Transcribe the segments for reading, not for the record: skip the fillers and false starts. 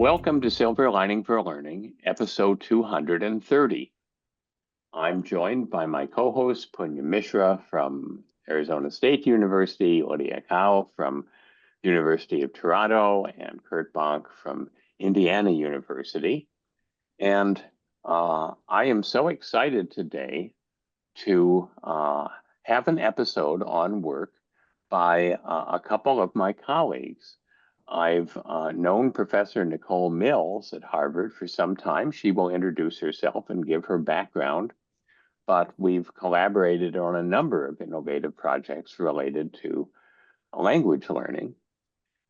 Welcome to Silver Lining for Learning, episode 230. I'm joined by my co-host, Punya Mishra from Arizona State University, Lydia Kao from University of Toronto, and Kurt Bonk from Indiana University. And I am so excited today to have an episode on work by a couple of my colleagues. I've known Professor Nicole Mills at Harvard for some time. She will introduce herself and give her background, but we've collaborated on a number of innovative projects related to language learning.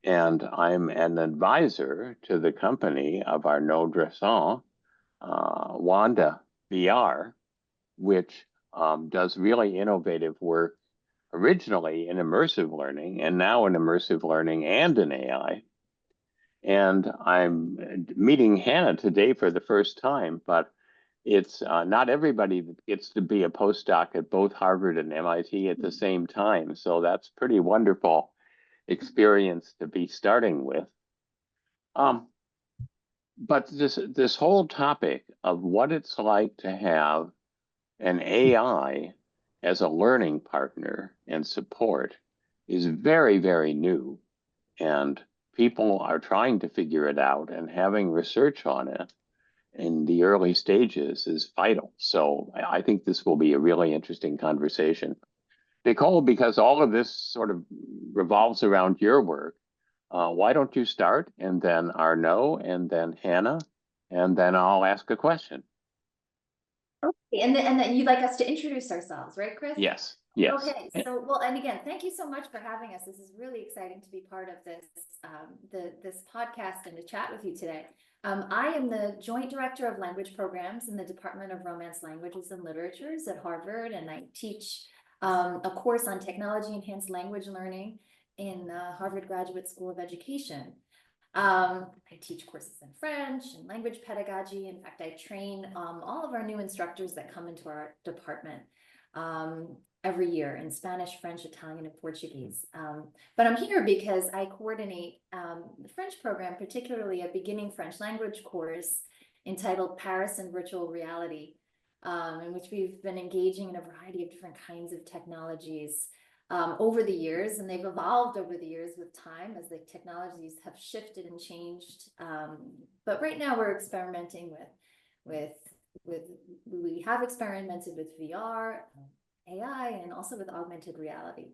And I'm an advisor to the company of Arnaud Dressen, Wanda VR, which does really innovative work originally in immersive learning and now in immersive learning and in AI. And I'm meeting Hannah today for the first time, but it's not everybody that gets to be a postdoc at both Harvard and MIT at the same time. So that's pretty wonderful experience to be starting with. But this whole topic of what it's like to have an AI as a learning partner and support is very, very new. And people are trying to figure it out, and having research on it in the early stages is vital. So I think this will be a really interesting conversation. Nicole, because all of this sort of revolves around your work, why don't you start, and then Arnaud, and then Hannah, and then I'll ask a question. Okay, and then you'd like us to introduce ourselves, right, Chris? Yes, yes. Okay, so, well, and again, thank you so much for having us. This is really exciting to be part of this, this podcast and to chat with you today. I am the Joint Director of Language Programs in the Department of Romance Languages and Literatures at Harvard, and I teach a course on technology-enhanced language learning in the Harvard Graduate School of Education. I teach courses in French and language pedagogy. In fact, I train all of our new instructors that come into our department every year in Spanish, French, Italian, and Portuguese. But I'm here because I coordinate the French program, particularly a beginning French language course entitled Paris and Virtual Reality, in which we've been engaging in a variety of different kinds of technologies over the years, and they've evolved over the years with time as the technologies have shifted and changed. But right now we're experimenting we have experimented with VR, AI, and also with augmented reality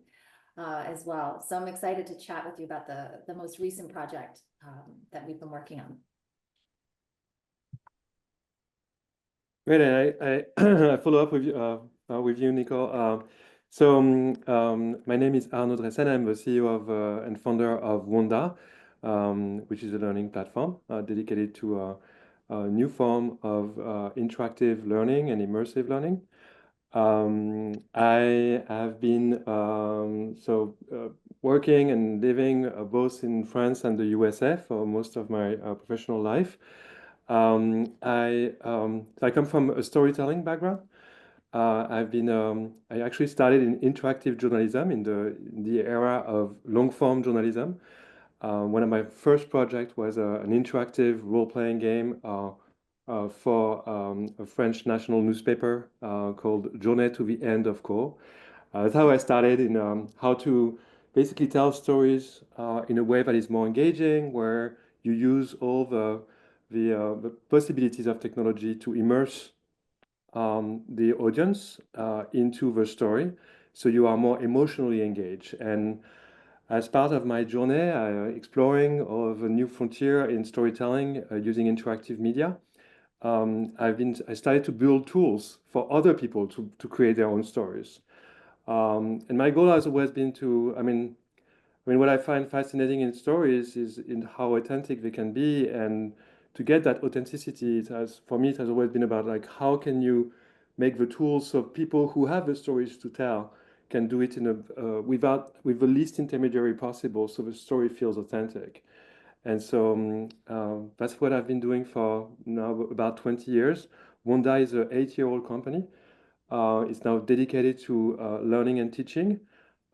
as well. So I'm excited to chat with you about the most recent project that we've been working on. Great, and I follow up with you, Nicole. My name is Arnaud Dressen. I'm the CEO of and founder of Wanda, which is a learning platform dedicated to a new form of interactive learning and immersive learning. I have been working and living both in France and the USA for most of my professional life. I come from a storytelling background. I actually started in interactive journalism in the era of long form journalism. One of my first projects was an interactive role-playing game for a French national newspaper called Journée to the End of Cours. That's how I started in how to basically tell stories in a way that is more engaging, where you use all the possibilities of technology to immerse the audience into the story, so you are more emotionally engaged. And as part of my journey, exploring of a new frontier in storytelling using interactive media, I started to build tools for other people to create their own stories. And my goal has always been what I find fascinating in stories is in how authentic they can be, and to get that authenticity, for me, it has always been about like, how can you make the tools so people who have the stories to tell can do it with the least intermediary possible, so the story feels authentic. And so that's what I've been doing for now about 20 years. Wanda is an 8-year-old company. It's now dedicated to learning and teaching,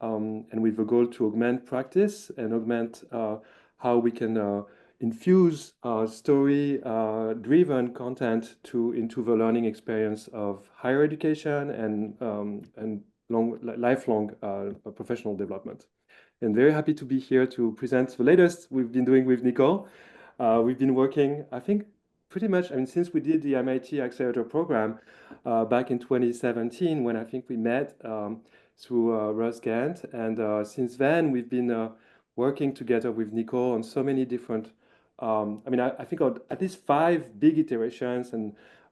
and with the goal to augment practice and augment how we can infuse story-driven content into the learning experience of higher education and lifelong professional development. And very happy to be here to present the latest we've been doing with Nicole. We've been working, I think, pretty much, I mean, since we did the MIT Accelerator program back in 2017, when I think we met through Russ Gant. And since then, we've been working together with Nicole on so many different, I mean, I think on at least 5 big iterations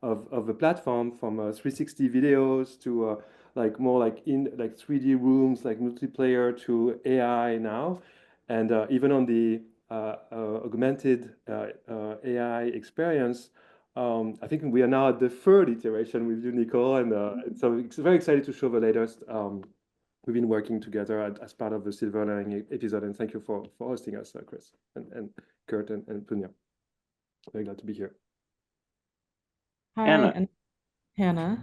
of the platform, from 360 videos to like more like in like 3D rooms, like multiplayer, to AI now, and even on the augmented AI experience. I think we are now at the 3rd iteration with you, Nicole, and so it's very excited to show the latest. We've been working together as part of the Silver Learning episode, and thank you for hosting us, Chris, and Kurt, and Punya. Very glad to be here. Hi, Anna. and Hannah.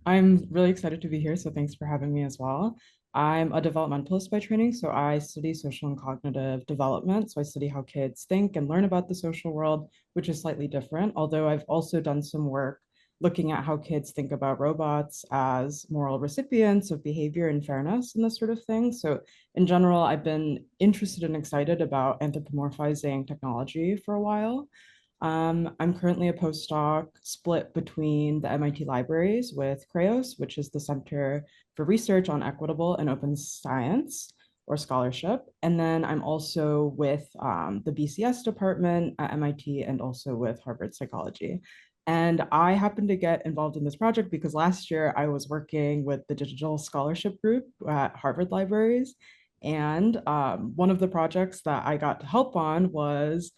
I'm really excited to be here, so thanks for having me as well. I'm a developmentalist by training, so I study social and cognitive development. So I study how kids think and learn about the social world, which is slightly different, although I've also done some work looking at how kids think about robots as moral recipients of behavior and fairness and this sort of thing. So in general, I've been interested and excited about anthropomorphizing technology for a while. I'm currently a postdoc split between the MIT libraries with CREOS, which is the Center for Research on Equitable and Open Science or Scholarship. And then I'm also with the BCS department at MIT and also with Harvard Psychology. And I happened to get involved in this project because last year I was working with the Digital Scholarship Group at Harvard Libraries. And one of the projects that I got to help on was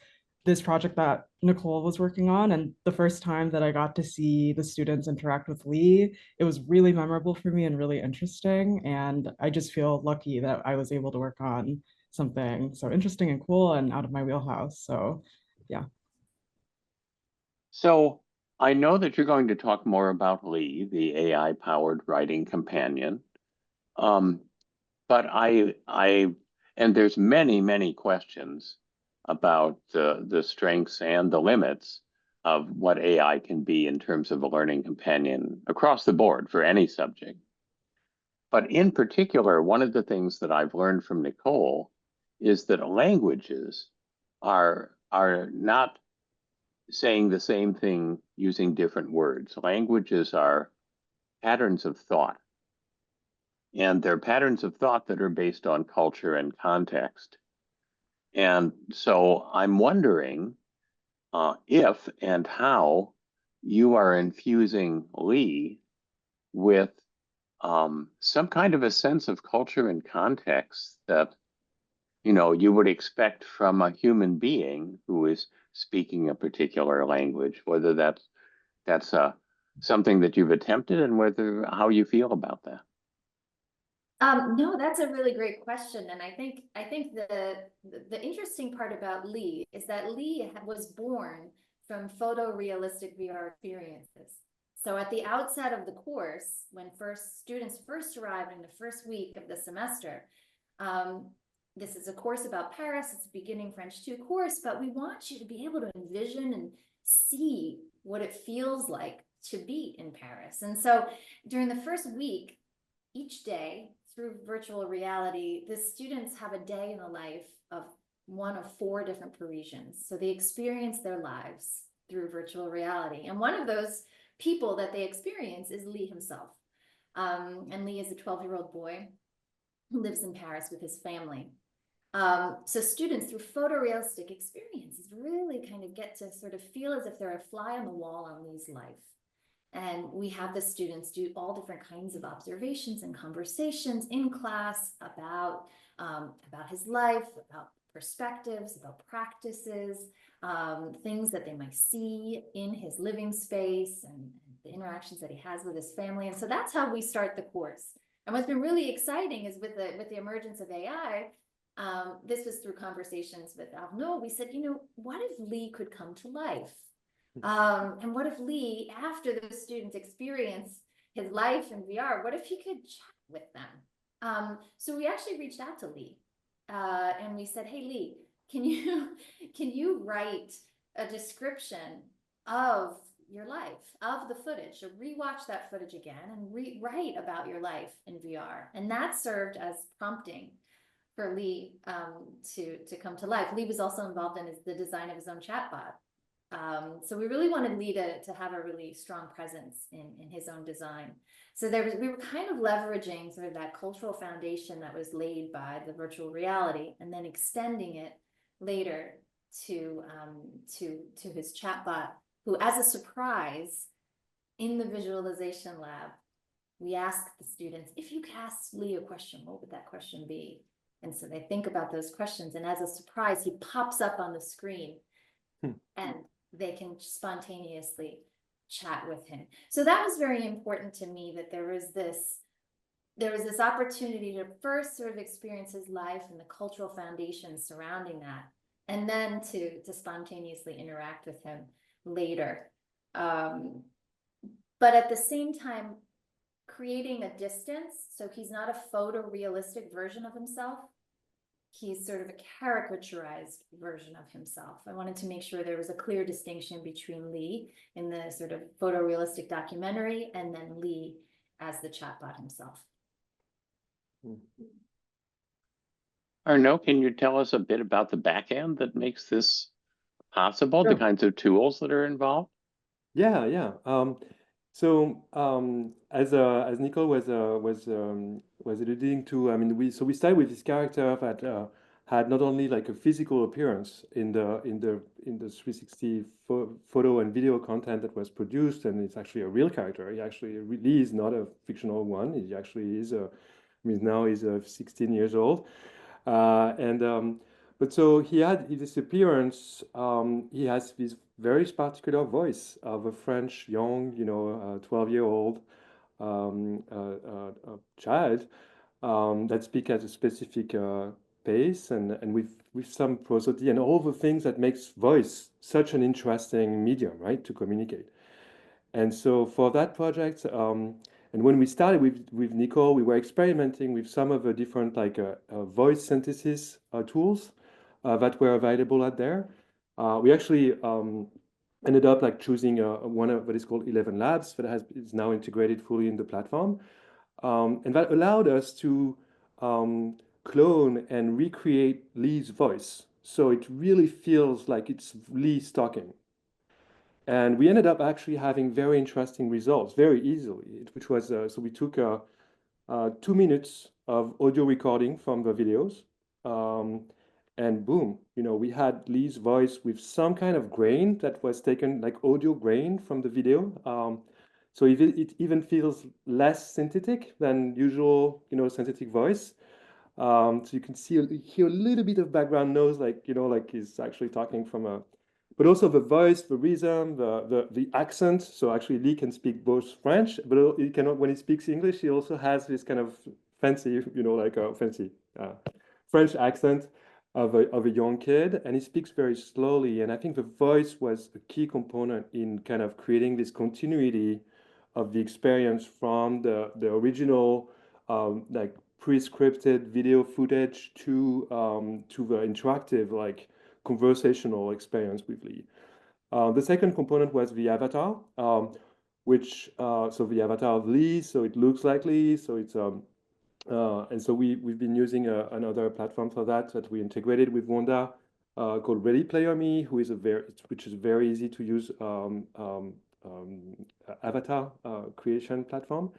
this project that Nicole was working on. And the first time that I got to see the students interact with Lee, it was really memorable for me and really interesting. And I just feel lucky that I was able to work on something so interesting and cool and out of my wheelhouse. So yeah. So I know that you're going to talk more about Lee, the AI-powered writing companion. But and there's many questions about the strengths and the limits of what AI can be in terms of a learning companion across the board for any subject. But in particular, one of the things that I've learned from Nicole is that languages are not saying the same thing using different words. Languages are patterns of thought. And they're patterns of thought that are based on culture and context. And so I'm wondering if and how you are infusing Lee with some kind of a sense of culture and context that, you know, you would expect from a human being who is speaking a particular language, whether that's something that you've attempted, and how you feel about that. No, that's a really great question. And I think the interesting part about Lee is that Lee was born from photorealistic VR experiences. So at the outset of the course, when students first arrived in the first week of the semester, this is a course about Paris. It's a beginning French 2 course, but we want you to be able to envision and see what it feels like to be in Paris. And so during the first week, each day, through virtual reality, the students have a day in the life of one of 4 different Parisians. So they experience their lives through virtual reality. And one of those people that they experience is Lee himself. And Lee is a 12-year-old boy who lives in Paris with his family. So students, through photorealistic experiences, really kind of get to sort of feel as if they're a fly on the wall on Lee's life. And we have the students do all different kinds of observations and conversations in class about his life, about perspectives, about practices, things that they might see in his living space and the interactions that he has with his family. And so that's how we start the course. And what's been really exciting is with the emergence of AI, this was through conversations with Arnaud, we said, you know, what if Lee could come to life? And what if Lee, after the students experience his life in VR, what if he could chat with them? So we actually reached out to Lee and we said, hey, Lee, can can you write a description of your life, of the footage, so rewatch that footage again and write about your life in VR. And that served as prompting for Lee to come to life. Lee was also involved in the design of his own chatbot. So we really wanted Lee to have a really strong presence in his own design. So we were kind of leveraging sort of that cultural foundation that was laid by the virtual reality, and then extending it later to his chatbot, who, as a surprise, in the visualization lab, we asked the students, if you could ask Lee a question, what would that question be? And so they think about those questions, and as a surprise, he pops up on the screen and they can spontaneously chat with him. So that was very important to me, that there was this opportunity to first sort of experience his life and the cultural foundation surrounding that, and then to spontaneously interact with him later. But at the same time, creating a distance, so he's not a photorealistic version of himself. He's sort of a caricaturized version of himself. I wanted to make sure there was a clear distinction between Lee in the sort of photorealistic documentary and then Lee as the chatbot himself. Arnaud, can you tell us a bit about the back end that makes this possible, Yeah. the kinds of tools that are involved? Yeah. As Nicole was alluding to, I mean, we started with this character that had not only like a physical appearance in the 360 photo and video content that was produced, and it's actually a real character. He actually really is not a fictional one. He actually is I mean, now he's 16 years old, but so he had this appearance. He has this very particular voice of a French young, 12-year-old child that speaks at a specific pace, and with some prosody and all the things that makes voice such an interesting medium, right, to communicate. And so for that project, and when we started with Nicole, we were experimenting with some of the different voice synthesis tools that were available out there. We actually ended up choosing one of what is called 11 Labs that is now integrated fully in the platform, and that allowed us to clone and recreate Lee's voice, so it really feels like it's Lee talking. And we ended up actually having very interesting results very easily, which was, so we took 2 minutes of audio recording from the videos, and boom, we had Lee's voice with some kind of grain that was taken, like audio grain from the video. So it even feels less synthetic than usual, synthetic voice. So you can hear a little bit of background noise, like he's actually talking from but also the voice, the rhythm, the accent. So actually Lee can speak both French, but he cannot, when he speaks English, he also has this kind of fancy, like a fancy French accent of a young kid, and he speaks very slowly. And I think the voice was a key component in kind of creating this continuity of the experience from the original pre-scripted video footage to the interactive conversational experience with Lee. The second component was the avatar, so the avatar of Lee, so it looks like Lee, so it's and so we've been using another platform for that we integrated with Wanda, called Ready Player Me, which is a very easy to use avatar creation platform.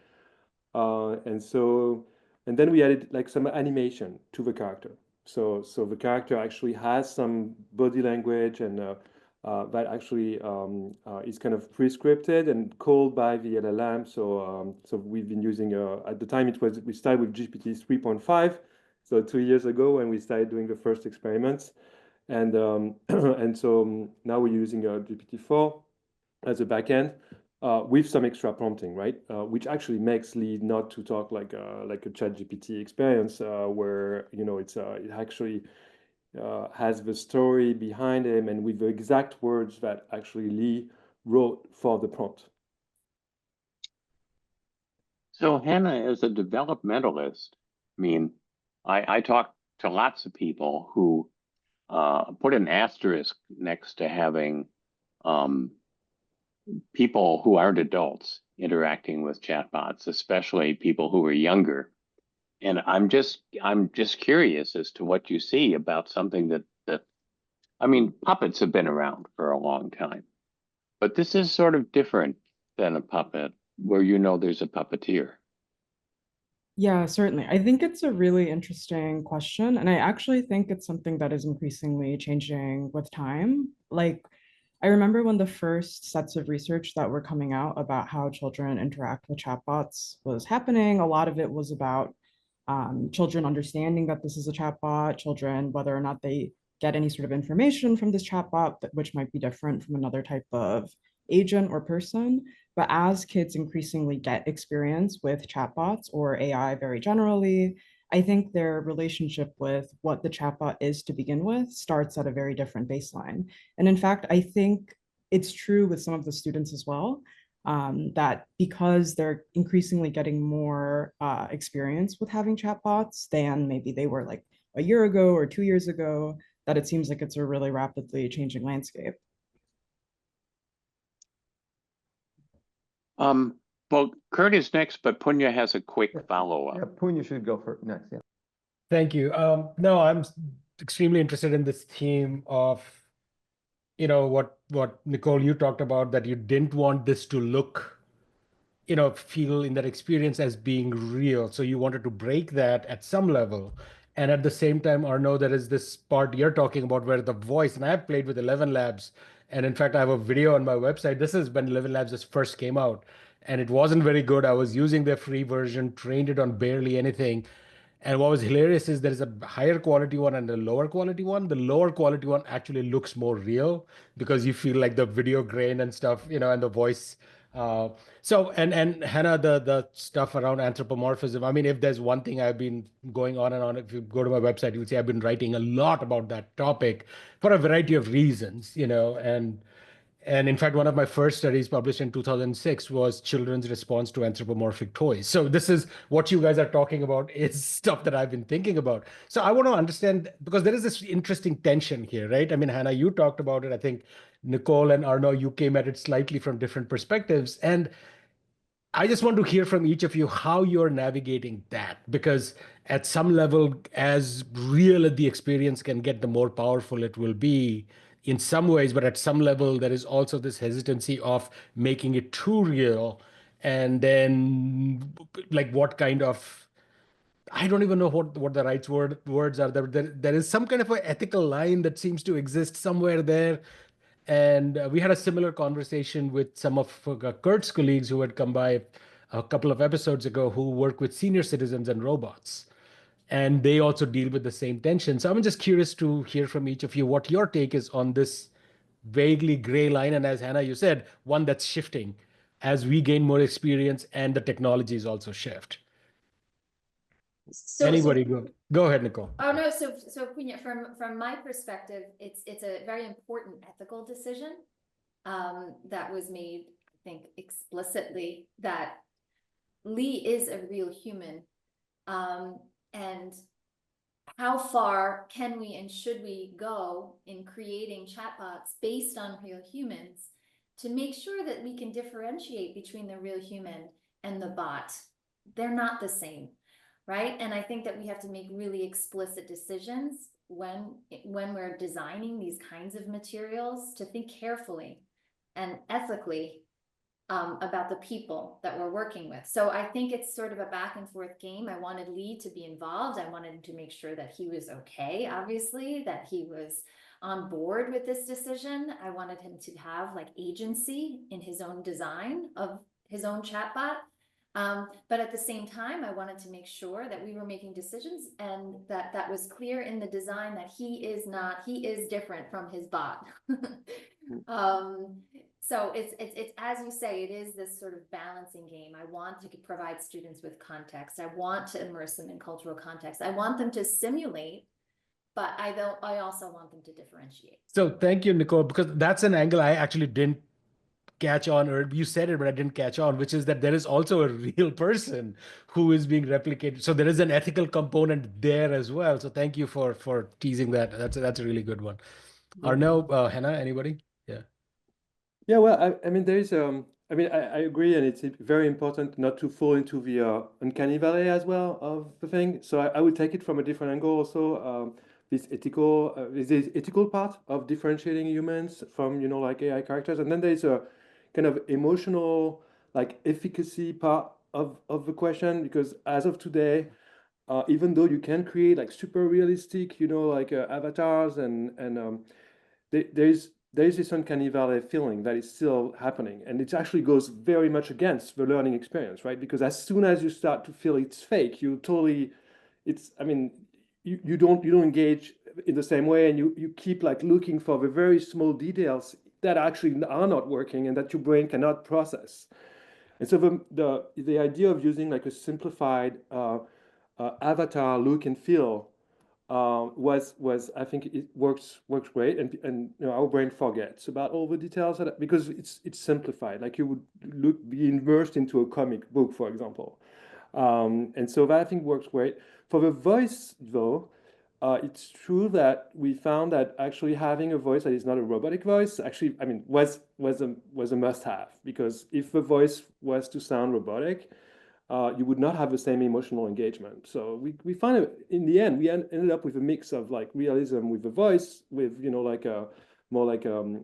And then we added some animation to the character. So the character actually has some body language, and that actually is kind of pre-scripted and called by the LLM. So we've been using at the time we started with GPT 3.5, so 2 years ago when we started doing the first experiments, and and so now we're using GPT-4 as a backend. With some extra prompting, right? Which actually makes Lee not to talk like a ChatGPT experience, where it actually has the story behind him and with the exact words that actually Lee wrote for the prompt. So Hannah, as a developmentalist, I mean, I talk to lots of people who put an asterisk next to having people who aren't adults interacting with chatbots, especially people who are younger. And I'm just curious as to what you see about something that I mean, puppets have been around for a long time, but this is sort of different than a puppet where you know there's a puppeteer. Yeah, certainly. I think it's a really interesting question. And I actually think it's something that is increasingly changing with time. Like, I remember when the first sets of research that were coming out about how children interact with chatbots was happening. A lot of it was about children understanding that this is a chatbot, children, whether or not they get any sort of information from this chatbot, which might be different from another type of agent or person. But as kids increasingly get experience with chatbots or AI very generally, I think their relationship with what the chatbot is to begin with starts at a very different baseline. And in fact, I think it's true with some of the students as well, that because they're increasingly getting more experience with having chatbots than maybe they were like a year ago or 2 years ago, that it seems like it's a really rapidly changing landscape. Well, Kurt is next, but Punya has a quick follow-up. Yeah, Punya should go for next. Yeah. Thank you. No, I'm extremely interested in this theme of, what Nicole, you talked about, that you didn't want this to look, feel in that experience as being real. So you wanted to break that at some level. And at the same time, Arnaud, there is this part you're talking about where the voice, and I've played with 11 Labs. And in fact, I have a video on my website. This is when 11 Labs just first came out. And it wasn't very good. I was using their free version, trained it on barely anything. And what was hilarious is there is a higher quality one and a lower quality one. The lower quality one actually looks more real because you feel like the video grain and stuff, and the voice. And Hannah, the stuff around anthropomorphism. I mean, if there's one thing I've been going on and on, if you go to my website, you'll see I've been writing a lot about that topic for a variety of reasons, and in fact, one of my first studies published in 2006 was children's response to anthropomorphic toys. So this is what you guys are talking about is stuff that I've been thinking about. So I want to understand, because there is this interesting tension here, right? I mean, Hannah, you talked about it. I think Nicole and Arnaud, you came at it slightly from different perspectives. And I just want to hear from each of you how you're navigating that, because at some level, as real as the experience can get, the more powerful it will be in some ways. But at some level, there is also this hesitancy of making it too real. And then, like, what kind of, I don't even know what the right words are. There is some kind of an ethical line that seems to exist somewhere there. And we had a similar conversation with some of Kurt's colleagues who had come by a couple of episodes ago who work with senior citizens and robots. And they also deal with the same tension. So I'm just curious to hear from each of you what your take is on this vaguely gray line. And as Hannah, you said, one that's shifting as we gain more experience and the technologies also shift. Anybody go ahead, Nicole. Oh, no, so Punya, from my perspective, it's a very important ethical decision that was made, I think, explicitly, that Lee is a real human. And how far can we and should we go in creating chatbots based on real humans to make sure that we can differentiate between the real human and the bot? They're not the same. Right. And I think that we have to make really explicit decisions when we're designing these kinds of materials, to think carefully and ethically about the people that we're working with. So I think it's sort of a back and forth game. I wanted Lee to be involved. I wanted him to make sure that he was okay, obviously, that he was on board with this decision. I wanted him to have like agency in his own design of his own chatbot. But at the same time, I wanted to make sure that we were making decisions and that was clear in the design that he is different from his bot. So it's as you say, it is this sort of balancing game. I want to provide students with context. I want to immerse them in cultural context. I want them to simulate, but I also want them to differentiate. So thank you, Nicole, because that's an angle I actually didn't catch on, or you said it, but I didn't catch on, which is that there is also a real person who is being replicated. So there is an ethical component there as well. So thank you for teasing that. That's a really good one. Arnaud, Hannah, anybody? Yeah. Yeah, well, I mean, I mean, I agree, and it's very important not to fall into the uncanny valley as well of the thing. So I would take it from a different angle also. This ethical part of differentiating humans from, like AI characters, and then there's a kind of emotional, like efficacy part of the question, because as of today, even though you can create like super realistic, like avatars and there's this uncanny valley feeling that is still happening, and it actually goes very much against the learning experience, right? Because as soon as you start to feel it's fake, I mean, you don't engage in the same way, and you keep like looking for the very small details that actually are not working and that your brain cannot process. And so the idea of using like a simplified avatar look and feel was I think it works great, and our brain forgets about all the details because it's simplified, like you would be immersed into a comic book, for example. And so that I think works great. For the voice though, it's true that we found that actually having a voice that is not a robotic voice actually, I mean, was a must-have, because if the voice was to sound robotic, you would not have the same emotional engagement. So we found it, in the end, we ended up with a mix of like realism with the voice, with like a more like a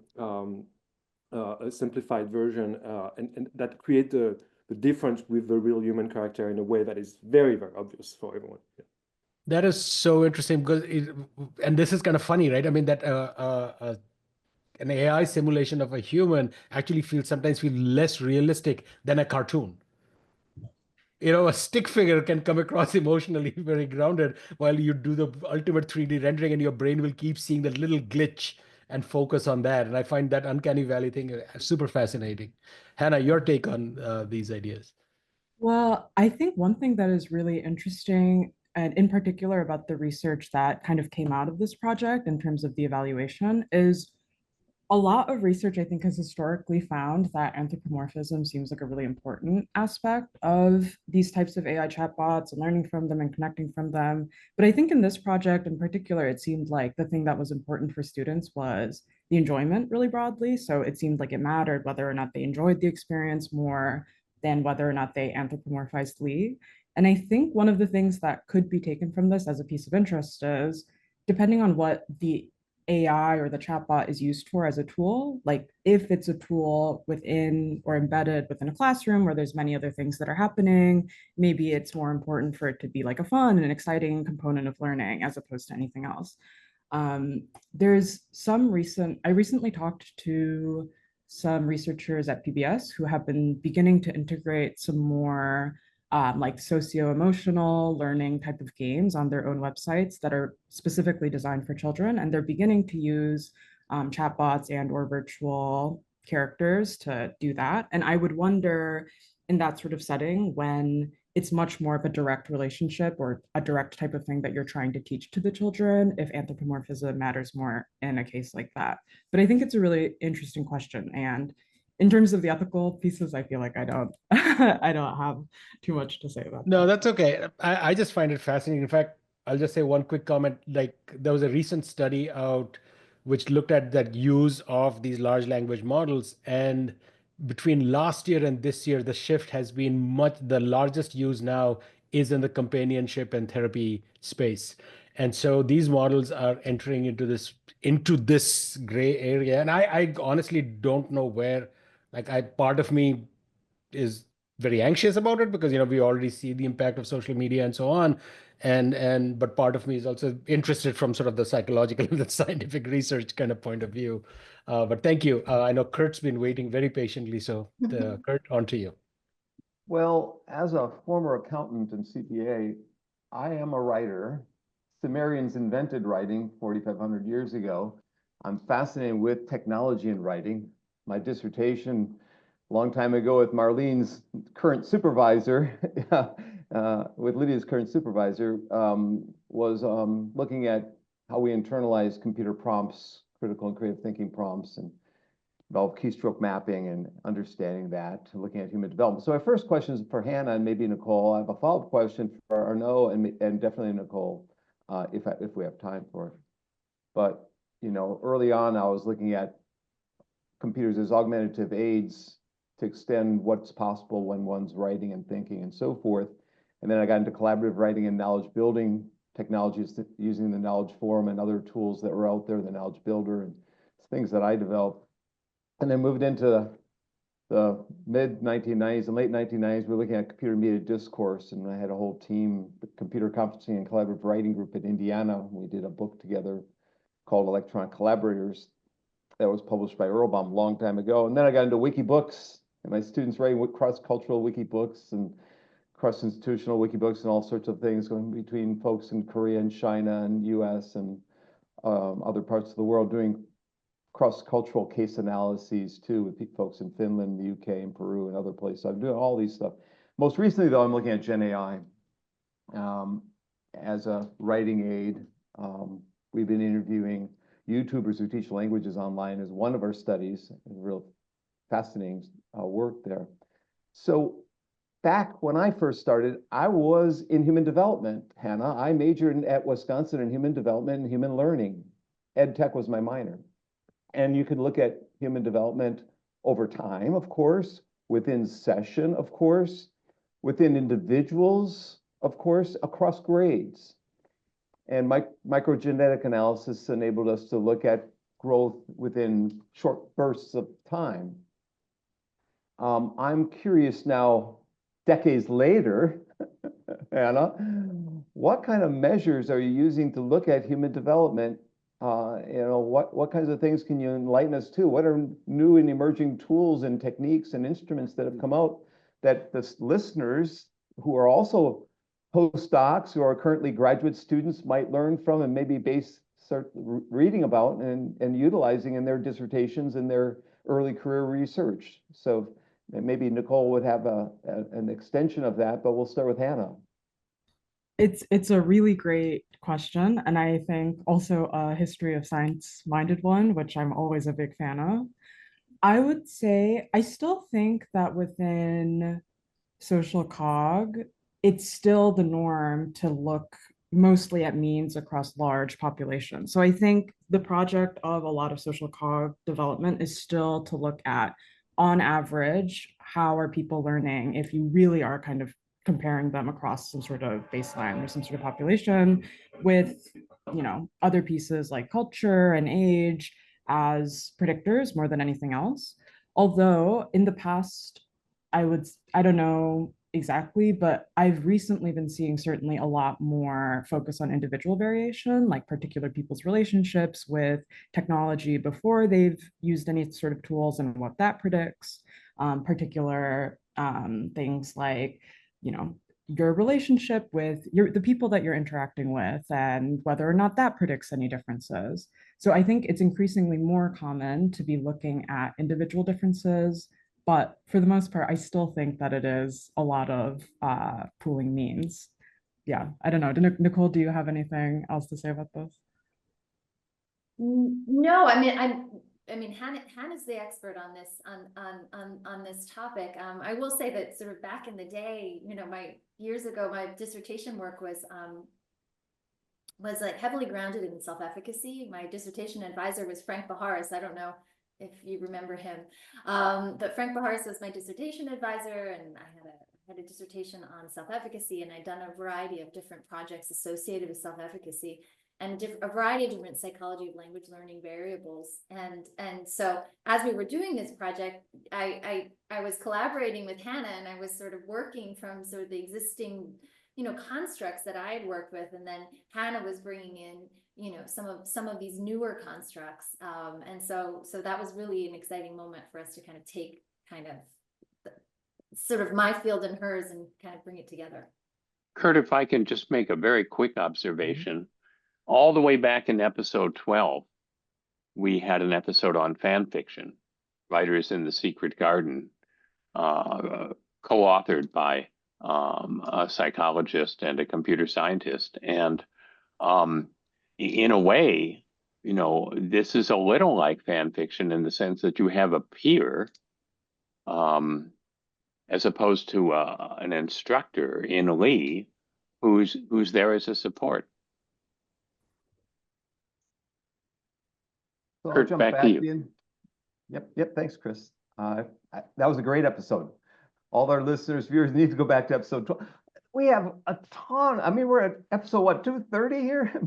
simplified version, and that create the difference with the real human character in a way that is very, very obvious for everyone. Yeah. That is so interesting because and this is kind of funny, right? I mean, that an AI simulation of a human actually sometimes feel less realistic than a cartoon. A stick figure can come across emotionally very grounded, while you do the ultimate 3D rendering and your brain will keep seeing that little glitch and focus on that. And I find that uncanny valley thing super fascinating. Hannah, your take on these ideas? Well, I think one thing that is really interesting, and in particular about the research that kind of came out of this project in terms of the evaluation, is a lot of research, I think, has historically found that anthropomorphism seems like a really important aspect of these types of AI chatbots and learning from them and connecting from them. But I think in this project in particular, it seemed like the thing that was important for students was the enjoyment really broadly. So it seemed like it mattered whether or not they enjoyed the experience more than whether or not they anthropomorphized Lee. And I think one of the things that could be taken from this as a piece of interest is, depending on what the AI or the chatbot is used for as a tool, like if it's a tool within or embedded within a classroom where there's many other things that are happening, maybe it's more important for it to be like a fun and exciting component of learning as opposed to anything else. There's I recently talked to some researchers at PBS who have been beginning to integrate some more like socio-emotional learning type of games on their own websites that are specifically designed for children. And they're beginning to use chatbots and or virtual characters to do that. And I would wonder, in that sort of setting, when it's much more of a direct relationship or a direct type of thing that you're trying to teach to the children, if anthropomorphism matters more in a case like that. But I think it's a really interesting question. And in terms of the ethical pieces, I feel like I don't I don't have too much to say about No, that. that's okay. I just find it fascinating. In fact, I'll just say one quick comment. Like, there was a recent study out which looked at that use of these large language models, and between last year and this year, the shift has been the largest use now is in the companionship and therapy space. And so these models are entering into this gray area. And I honestly don't know where, like, part of me is very anxious about it because we already see the impact of social media and so on, but part of me is also interested from sort of the psychological and the scientific research kind of point of view. But thank you. I know Kurt's been waiting very patiently, so Kurt, on to you. Well, as a former accountant and CPA, I am a writer. Sumerians invented writing 4,500 years ago. I'm fascinated with technology and writing. My dissertation a long time ago with Marlene's current supervisor, with Lydia's current supervisor, was looking at how we internalize computer prompts, critical and creative thinking prompts. And developed keystroke mapping and understanding that, looking at human development. So our first question is for Hannah and maybe Nicole. I have a follow-up question for Arnaud and definitely Nicole, if we have time for it. But, you know, early on, I was looking at computers as augmentative aids to extend what's possible when one's writing and thinking and so forth. And then I got into collaborative writing and knowledge building technologies using the Knowledge Forum and other tools that were out there, the Knowledge Builder and things that I developed. And then moved into the mid 1990s and late 1990s. We were looking at computer mediated discourse, and I had a whole team, the Computer Competency and Collaborative Writing Group in Indiana. We did a book together called Electronic Collaborators that was published by Earlbaum a long time ago. And then I got into wiki books, and my students writing cross-cultural wiki books and cross-institutional wiki books and all sorts of things going between folks in Korea and China and US and other parts of the world doing cross-cultural case analyses too with folks in Finland, the UK, and Peru and other places. So I'm doing all these stuff. Most recently, though, I'm looking at Gen AI as a writing aid. We've been interviewing YouTubers who teach languages online as one of our studies. Real fascinating work there. So back when I first started, I was in human development, Hannah. I majored at Wisconsin in human development and human learning. Ed tech was my minor. And you could look at human development over time, of course, within session, of course, within individuals, of course, across grades. And microgenetic analysis enabled us to look at growth within short bursts of time. I'm curious now, decades later, Anna, what kind of measures are you using to look at human development? You know, what kinds of things can you enlighten us to? What are new and emerging tools and techniques and instruments that have come out that the listeners who are also postdocs who are currently graduate students might learn from and maybe start reading about and utilizing in their dissertations and their early career research? So maybe Nicole would have an extension of that, but we'll start with Hannah. It's a really great question, and I think also a history of science-minded one, which I'm always a big fan of. I would say I still think that within social cog, it's still the norm to look mostly at means across large populations. So I think the project of a lot of social cog development is still to look at, on average, how are people learning if you really are kind of comparing them across some sort of baseline or some sort of population with, you know, other pieces like culture and age as predictors more than anything else. Although in the past, I don't know exactly, but I've recently been seeing certainly a lot more focus on individual variation, like particular people's relationships with technology before they've used any sort of tools and what that predicts, particular things like, you know, your relationship with the people that you're interacting with and whether or not that predicts any differences. So I think it's increasingly more common to be looking at individual differences, but for the most part, I still think that it is a lot of pooling means. Yeah, I don't know. Nicole, do you have anything else to say about this? No, I mean, Hannah's the expert on this topic. I will say that sort of back in the day, you know, years ago, my dissertation work was like heavily grounded in self-efficacy. My dissertation advisor was Frank Baharis. I don't know if you remember him, but Frank Baharis was my dissertation advisor, and I had a dissertation on self-efficacy, and I'd done a variety of different projects associated with self-efficacy and a variety of different psychology of language learning variables. And so as we were doing this project, I was collaborating with Hannah, and I was sort of working from sort of the existing, you know, constructs that I had worked with, and then Hannah was bringing in, you know, some of these newer constructs, and so that was really an exciting moment for us to kind of take kind of sort of my field and hers and kind of bring it together. Kurt, if I can just make a very quick observation. All the way back in episode 12, we had an episode on fan fiction, Writers in the Secret Garden, co-authored by a psychologist and a computer scientist. And in a way, you know, this is a little like fan fiction in the sense that you have a peer, as opposed to an instructor in Lee who's there as a support. So I'll Kurt, jump back to back you. in. Yep, thanks, Chris. That was a great episode. All our listeners, viewers need to go back to episode 12. We have a ton. I mean, we're at episode, what, 230 here? I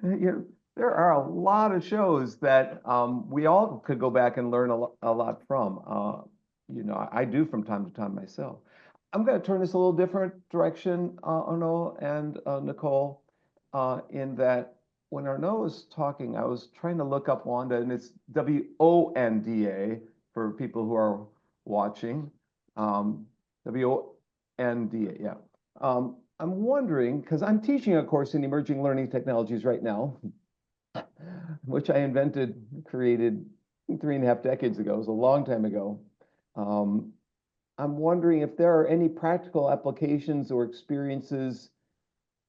mean, there are a lot of shows that we all could go back and learn a lot from. I do from time to time myself. I'm going to turn this a little different direction, Arnaud and Nicole, in that when Arnaud was talking, I was trying to look up Wanda, and it's WONDA for people who are watching. WONDA, yeah. I'm wondering, because I'm teaching a course in emerging learning technologies right now, which I created 3.5 decades ago. It was a long time ago. I'm wondering if there are any practical applications or experiences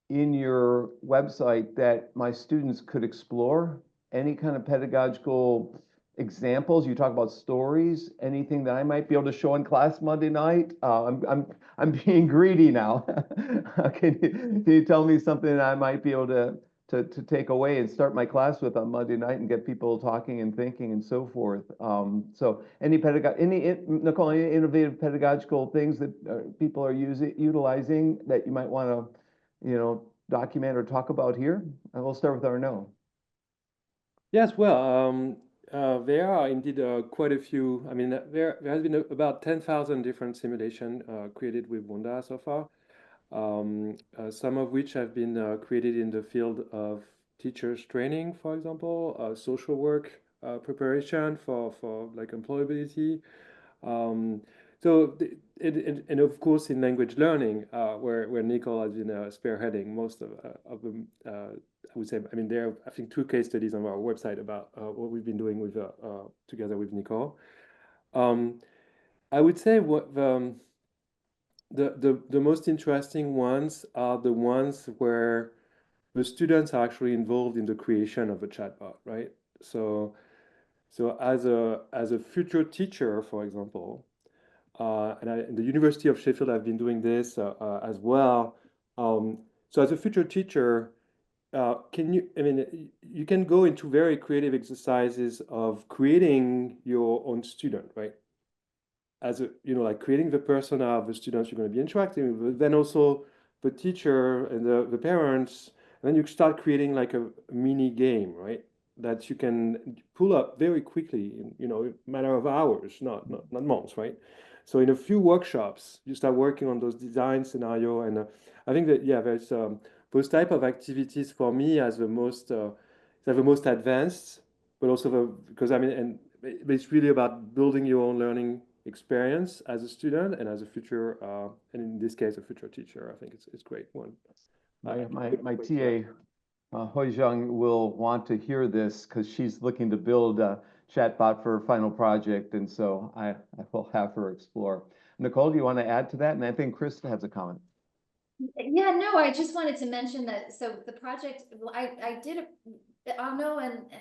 in your website that my students could explore. Any kind of pedagogical examples? You talk about stories, anything that I might be able to show in class Monday night? I'm being greedy now. Can you tell me something that I might be able to take away and start my class with on Monday night and get people talking and thinking and so forth? So Nicole, any innovative pedagogical things that people are utilizing that you might want to document or talk about here? And we'll start with Arnaud. Yes, well, there are indeed quite a few. I mean, there has been about 10,000 different simulations created with Wanda so far. Some of which have been created in the field of teachers training, for example, social work preparation for like employability. And of course in language learning, where Nicole has been spearheading most of them. I would say, I mean, there are, I think, 2 case studies on our website about what we've been doing with together with Nicole. I would say what the most interesting ones are the ones where the students are actually involved in the creation of a chatbot, right? So as a future teacher, for example, and in the University of Sheffield, I've been doing this as well. So as a future teacher, you can go into very creative exercises of creating your own student, right? As like creating the persona of the students you're going to be interacting with, but then also the teacher and the parents, and then you start creating like a mini game, right? That you can pull up very quickly in a matter of hours, not months, right? So in a few workshops, you start working on those design scenario, and I think that there's those type of activities for me as the most advanced, but also because I mean, and it's really about building your own learning experience as a student and as a future, and in this case, a future teacher. I think it's a great one. My TA, Hoi Zhang, will want to hear this because she's looking to build a chatbot for her final project, and so I will have her explore. Nicole, do you want to add to that? And I think Chris has a comment. Yeah, no, I just wanted to mention that. So the project, I did Arnaud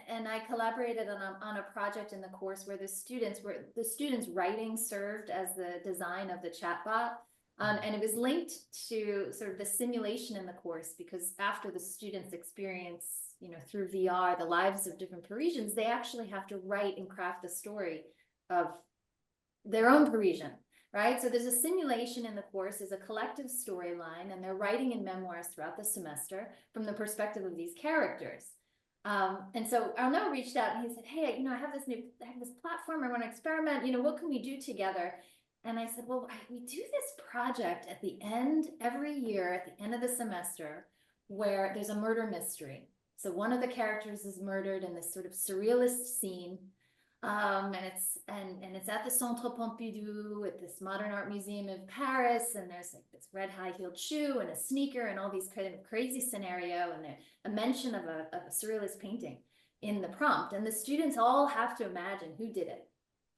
and I collaborated on a project in the course where the students writing served as the design of the chatbot. And it was linked to sort of the simulation in the course, because after the students experience, through VR, the lives of different Parisians, they actually have to write and craft the story of their own Parisian. Right? So there's a simulation in the course, is a collective storyline, and they're writing in memoirs throughout the semester from the perspective of these characters. And so Arnaud reached out and he said, hey, I have this platform, I want to experiment, what can we do together? And I said, well, we do this project at the end, every year, at the end of the semester, where there's a murder mystery. So one of the characters is murdered in this sort of surrealist scene. And it's at the Centre Pompidou at this modern art museum in Paris, and there's like this red high-heeled shoe and a sneaker and all these kind of crazy scenario, and a mention of a surrealist painting in the prompt, and the students all have to imagine who did it,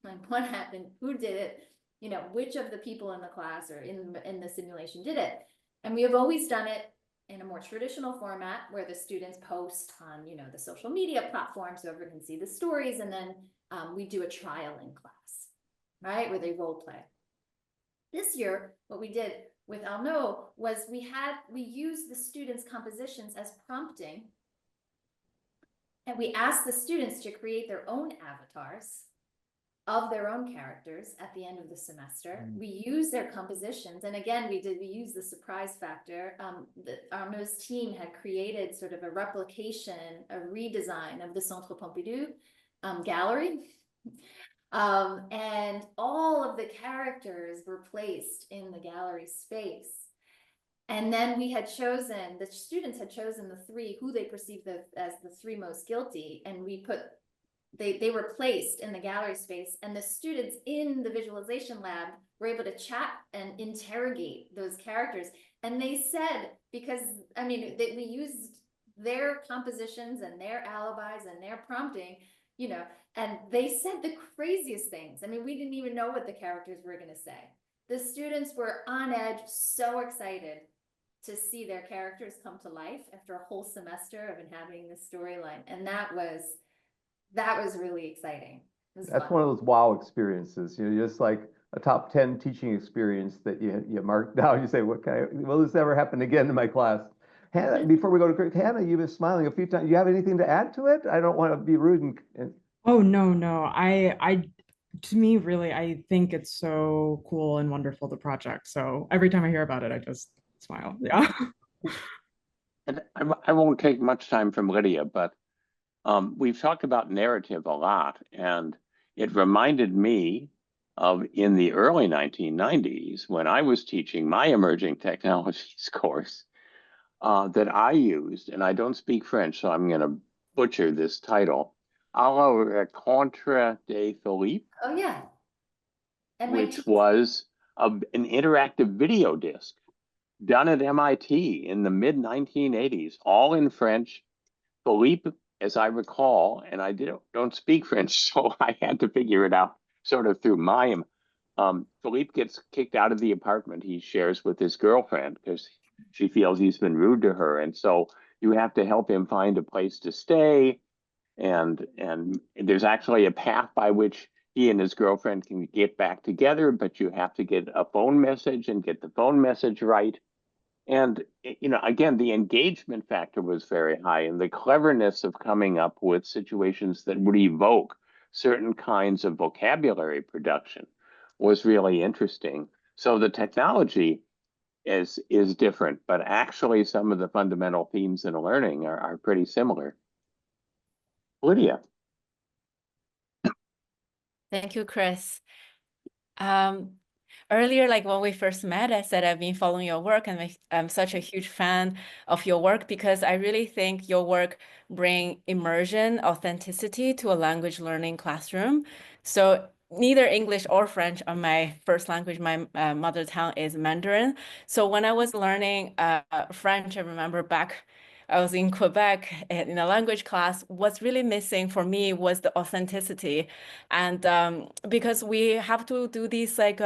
like what happened, who did it, which of the people in the class or in the simulation did it. And we have always done it in a more traditional format where the students post on, you know, the social media platforms so everyone can see the stories, and then we do a trial in class, right, where they role play. This year, what we did with Arnaud was we used the students' compositions as prompting, and we asked the students to create their own avatars of their own characters at the end of the semester. We used their compositions, and again, we used the surprise factor. Arnaud's team had created sort of a replication, a redesign of the Centre Pompidou gallery. And all of the characters were placed in the gallery space. And then the students had chosen the three who they perceived as the three most guilty, and they were placed in the gallery space, and the students in the visualization lab were able to chat and interrogate those characters. And they said, because, I mean, we used their compositions and their alibis and their prompting, you know, and they said the craziest things. I mean, we didn't even know what the characters were going to say. The students were on edge, so excited to see their characters come to life after a whole semester of inhabiting this storyline. And that was really exciting. That's fun. one of those wow experiences, you know, just like a top 10 teaching experience that you mark down. You say, will this ever happen again in my class? Hannah, before we go to Hannah, you've been smiling a few times. You have anything to add to it? I don't want to be rude and Oh, no. To me, really, I think it's so cool and wonderful, the project. So every time I hear about it, I just smile. Yeah. And I won't take much time from Lydia, but we've talked about narrative a lot, and it reminded me of in the early 1990s when I was teaching my emerging technologies course that I used, and I don't speak French, so I'm going to butcher this title, à la Rencontre de Philippe, Oh, yeah. which was an interactive video disc done at MIT in the mid 1980s, all in French. Philippe, as I recall, and I don't speak French, so I had to figure it out sort of through mime. Philippe gets kicked out of the apartment he shares with his girlfriend because she feels he's been rude to her, and so you have to help him find a place to stay. And there's actually a path by which he and his girlfriend can get back together, but you have to get a phone message and get the phone message right. And, you know, again, the engagement factor was very high, and the cleverness of coming up with situations that would evoke certain kinds of vocabulary production was really interesting. So the technology is different, but actually some of the fundamental themes in learning are pretty similar. Lydia. Thank you, Chris. Earlier, like when we first met, I said I've been following your work, and I'm such a huge fan of your work because I really think your work bring immersion, authenticity to a language learning classroom. So neither English or French are my first language. My mother tongue is Mandarin. So when I was learning French, I remember back I was in Quebec in a language class. What's really missing for me was the authenticity. And because we have to do these like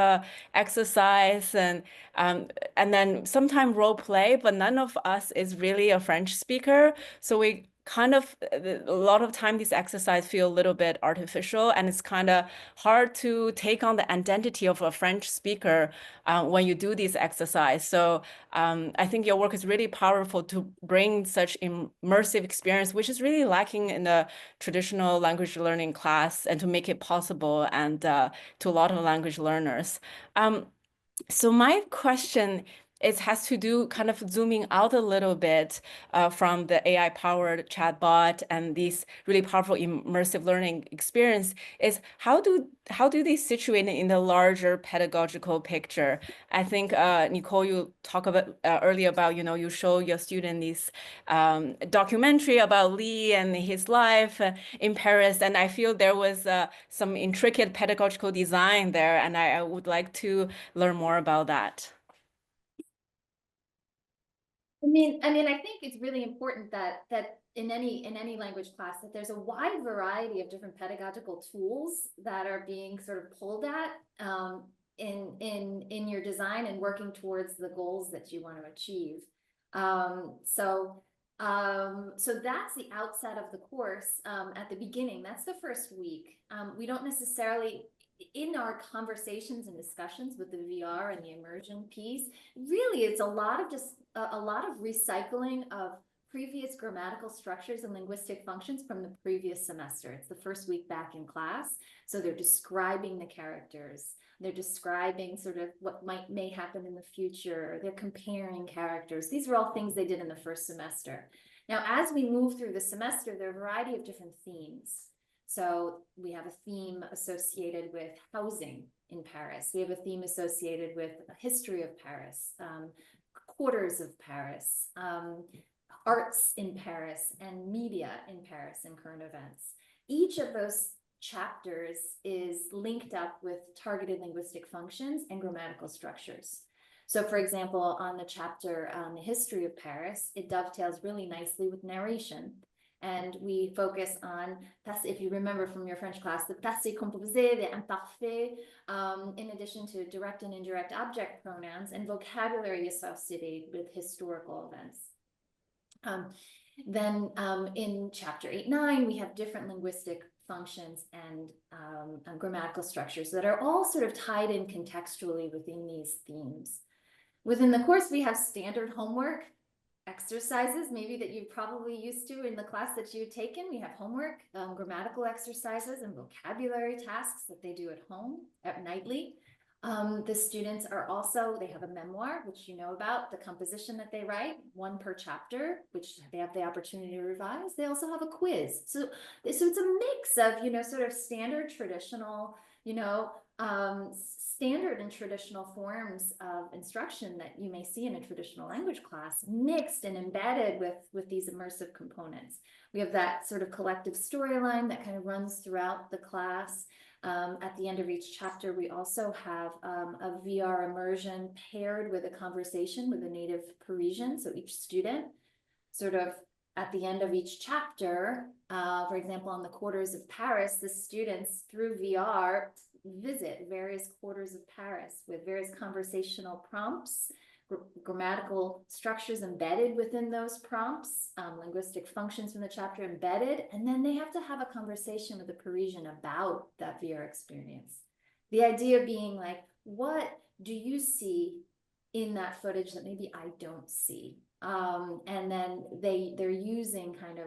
exercise and then sometimes role play, but none of us is really a French speaker. So we kind of a lot of time these exercises feel a little bit artificial, and it's kind of hard to take on the identity of a French speaker when you do these exercise. So I think your work is really powerful to bring such immersive experience, which is really lacking in the traditional language learning class, and to make it possible and to a lot of language learners. So my question has to do kind of zooming out a little bit from the AI-powered chatbot and these really powerful immersive learning experience is how do they situate in the larger pedagogical picture? I think Nicole, you talked about earlier about, you know, you show your student this documentary about Lee and his life in Paris, and I feel there was some intricate pedagogical design there, and I would like to learn more about that. I think it's really important that in any language class that there's a wide variety of different pedagogical tools that are being sort of pulled at in your design and working towards the goals that you want to achieve. So that's the outset of the course at the beginning. That's the first week. We don't necessarily, in our conversations and discussions with the VR and the immersion piece, really it's a lot of just a lot of recycling of previous grammatical structures and linguistic functions from the previous semester. It's the first week back in class. So they're describing the characters. They're describing sort of what may happen in the future. They're comparing characters. These are all things they did in the first semester. Now, as we move through the semester, there are a variety of different themes. So we have a theme associated with housing in Paris. We have a theme associated with a history of Paris, quarters of Paris, arts in Paris, and media in Paris and current events. Each of those chapters is linked up with targeted linguistic functions and grammatical structures. So for example, on the chapter on the history of Paris, it dovetails really nicely with narration. And we focus on, if you remember from your French class, the passé composé, the imparfait, in addition to direct and indirect object pronouns and vocabulary associated with historical events. Then in chapter 8-9, we have different linguistic functions and grammatical structures that are all sort of tied in contextually within these themes. Within the course, we have standard homework exercises, maybe that you're probably used to in the class that you've taken. We have homework, grammatical exercises and vocabulary tasks that they do at home nightly. The students are also, they have a memoir, which you know about, the composition that they write, one per chapter, which they have the opportunity to revise. They also have a quiz. So it's a mix of, sort of standard traditional, standard and traditional forms of instruction that you may see in a traditional language class, mixed and embedded with these immersive components. We have that sort of collective storyline that kind of runs throughout the class. At the end of each chapter, we also have a VR immersion paired with a conversation with a native Parisian. So each student sort of at the end of each chapter, for example, on the quarters of Paris, the students through VR visit various quarters of Paris with various conversational prompts, grammatical structures embedded within those prompts, linguistic functions from the chapter embedded, and then they have to have a conversation with the Parisian about that VR experience. The idea being like, what do you see in that footage that maybe I don't see? And then they're using kind of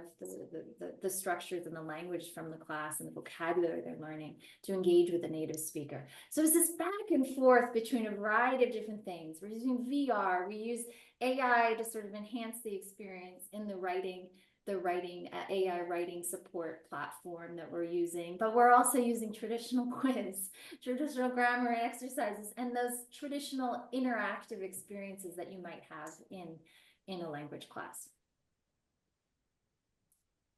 the structures and the language from the class and the vocabulary they're learning to engage with a native speaker. So it's this back and forth between a variety of different things. We're using VR, we use AI to sort of enhance the experience in the AI writing support platform that we're using, but we're also using traditional quiz, traditional grammar exercises, and those traditional interactive experiences that you might have in a language class.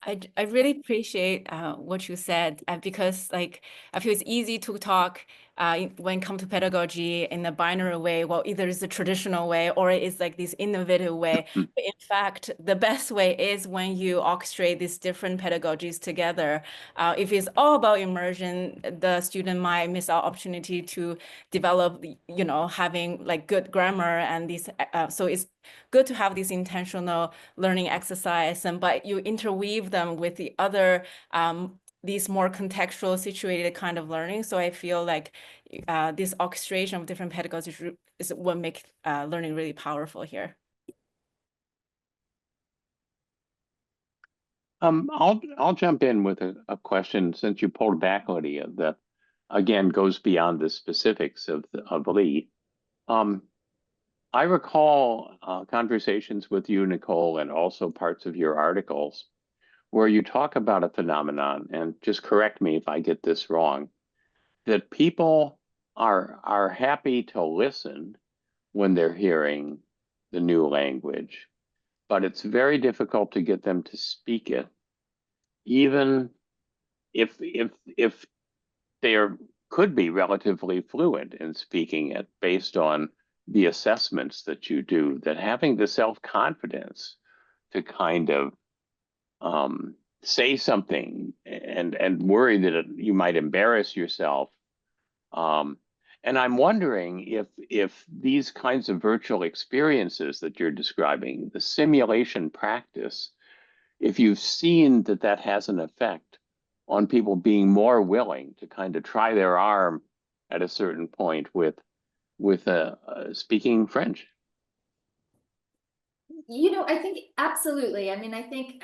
I really appreciate what you said because like I feel it's easy to talk when it comes to pedagogy in a binary way. Well, either it's the traditional way or it's like this innovative way. But in fact, the best way is when you orchestrate these different pedagogies together. If it's all about immersion, the student might miss out opportunity to develop, having like good grammar and these. So it's good to have this intentional learning exercise, but you interweave them with the other these more contextual situated kind of learning. So I feel like this orchestration of different pedagogies is what makes learning really powerful here. I'll jump in with a question since you pulled back, Lydia, that again goes beyond the specifics of Lee. I recall conversations with you, Nicole, and also parts of your articles where you talk about a phenomenon, and just correct me if I get this wrong, that people are happy to listen when they're hearing the new language, but it's very difficult to get them to speak it, even if they could be relatively fluent in speaking it based on the assessments that you do, that having the self-confidence to kind of say something and worry that you might embarrass yourself And I'm wondering if these kinds of virtual experiences that you're describing, the simulation practice, if you've seen that that has an effect on people being more willing to kind of try their arm at a certain point with speaking French. You know, I think absolutely. I mean, I think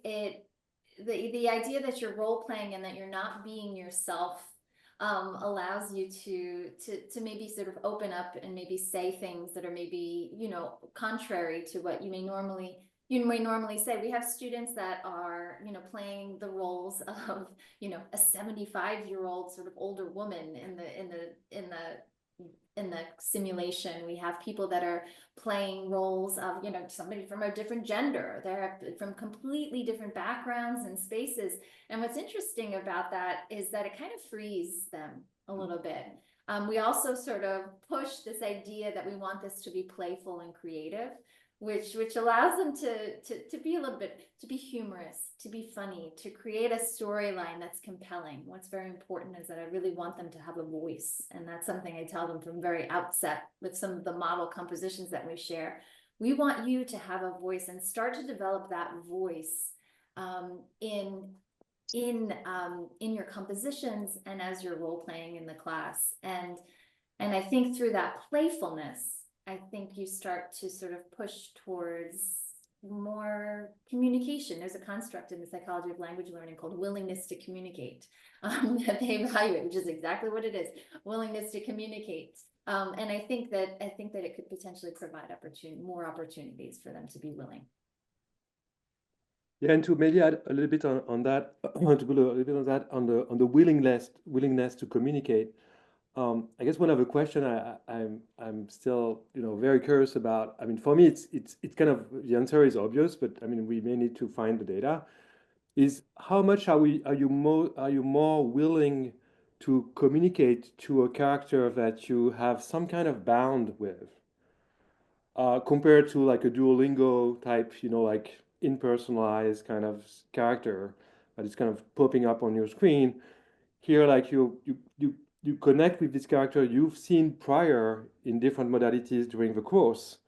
the idea that you're role playing and that you're not being yourself allows you to maybe sort of open up and maybe say things that are maybe, you know, contrary to what you may normally say. We have students that are, you know, playing the roles of, you know, a 75-year-old sort of older woman in the simulation. We have people that are playing roles of, you know, somebody from a different gender. They're from completely different backgrounds and spaces. And what's interesting about that is that it kind of frees them a little bit. We also sort of push this idea that we want this to be playful and creative, which allows them to be a little bit, to be humorous, to be funny, to create a storyline that's compelling. What's very important is that I really want them to have a voice. And that's something I tell them from very outset with some of the model compositions that we share. We want you to have a voice and start to develop that voice in your compositions and as you're role playing in the class. And I think through that playfulness, I think you start to sort of push towards more communication. There's a construct in the psychology of language learning called willingness to communicate that they evaluate, which is exactly what it is, willingness to communicate. And I think that it could potentially provide more opportunities for them to be willing. Yeah, and to maybe add a little bit on that, to build a little bit on that, on the willingness to communicate. I guess one of the question I'm still, you know, very curious about. I mean, for me, it's kind of, the answer is obvious, but I mean, we may need to find the data. Is how much are you more willing to communicate to a character that you have some kind of bound with, compared to like a Duolingo type, you know, like impersonalized kind of character that is kind of popping up on your screen. Here, like you connect with this character you've seen prior in different modalities during the course,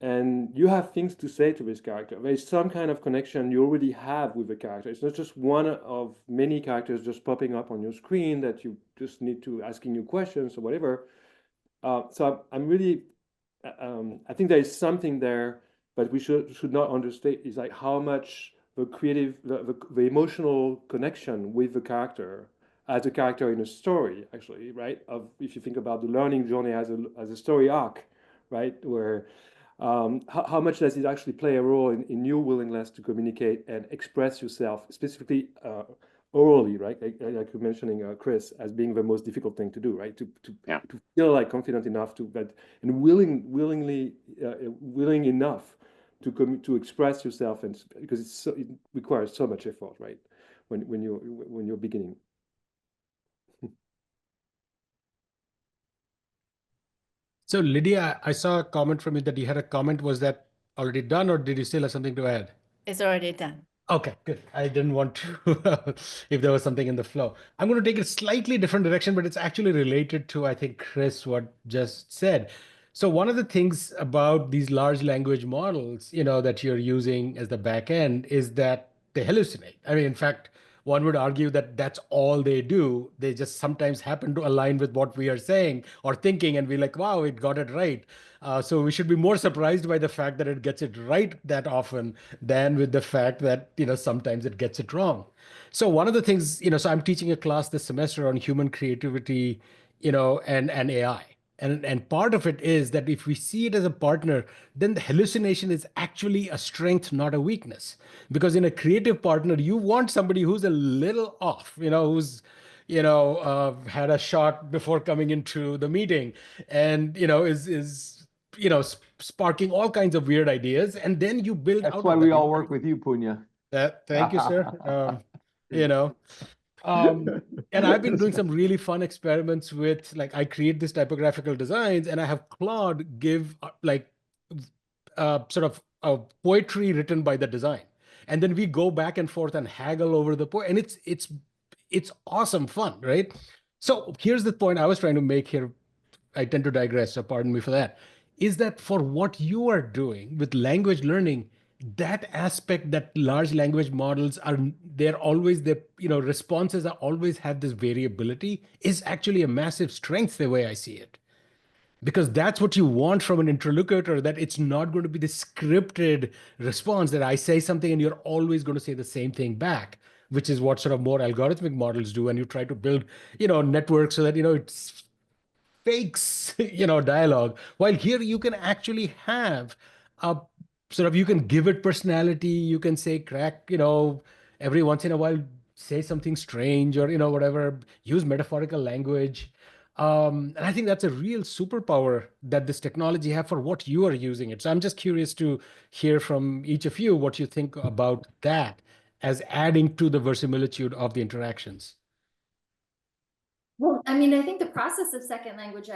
and you have things to say to this character. There's some kind of connection you already have with the character. It's not just one of many characters just popping up on your screen that you just need to asking you questions or whatever. So I'm really, I think there is something there, but we should not understate is like how much the creative, the emotional connection with the character as a character in a story, actually, right? If you think about the learning journey as a story arc, right? Where how much does it actually play a role in your willingness to communicate and express yourself, specifically orally, right? Like you're mentioning, Chris, as being the most difficult thing to do, right? To feel like confident enough and willing enough to express yourself, and because it requires so much effort, right? When you're beginning. So Lydia, I saw a comment from you that you had a comment. Was that already done, or did you still have something to add? It's already done. Okay, good. I didn't want to, if there was something in the flow. I'm going to take a slightly different direction, but it's actually related to, I think, Chris, what just said. So one of the things about these large language models, you know, that you're using as the back end is that they hallucinate. I mean, in fact, one would argue that that's all they do. They just sometimes happen to align with what we are saying or thinking, and we're like, wow, it got it right. So we should be more surprised by the fact that it gets it right that often than with the fact that, you know, sometimes it gets it wrong. So one of the things, you know, so I'm teaching a class this semester on human creativity, you know, and AI. And part of it is that if we see it as a partner, then the hallucination is actually a strength, not a weakness. Because in a creative partner, you want somebody who's a little off, you know, who's, you know, had a shot before coming into the meeting, and, you know, is you know, sparking all kinds of weird ideas, and then you build out. That's why we all work with you, Punya. Thank you, sir. You know. And I've been doing some really fun experiments with, like, I create these typographical designs and I have Claude give sort of a poetry written by the design. And then we go back and forth and haggle over the poem. And it's awesome fun, right? So here's the point I was trying to make here. I tend to digress, so pardon me for that. Is that for what you are doing with language learning, that aspect that large language models are, they're always, the responses are always have this variability, is actually a massive strength the way I see it. Because that's what you want from an interlocutor, that it's not going to be the scripted response that I say something and you're always going to say the same thing back, which is what sort of more algorithmic models do. And you try to build, networks so that, it's fakes, dialogue. While here you can actually have a sort of, you can give it personality. You can say crack, every once in a while, say something strange or, whatever, use metaphorical language. And I think that's a real superpower that this technology have for what you are using it. So I'm just curious to hear from each of you what you think about that as adding to the verisimilitude of the interactions. Well, I mean, I think the process of second language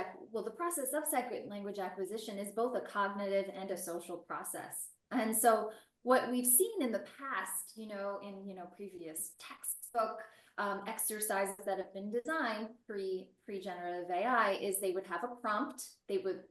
acquisition is both a cognitive and a social process. And so what we've seen in the past, in previous textbook exercises that have been designed pre-generative AI is they would have a prompt,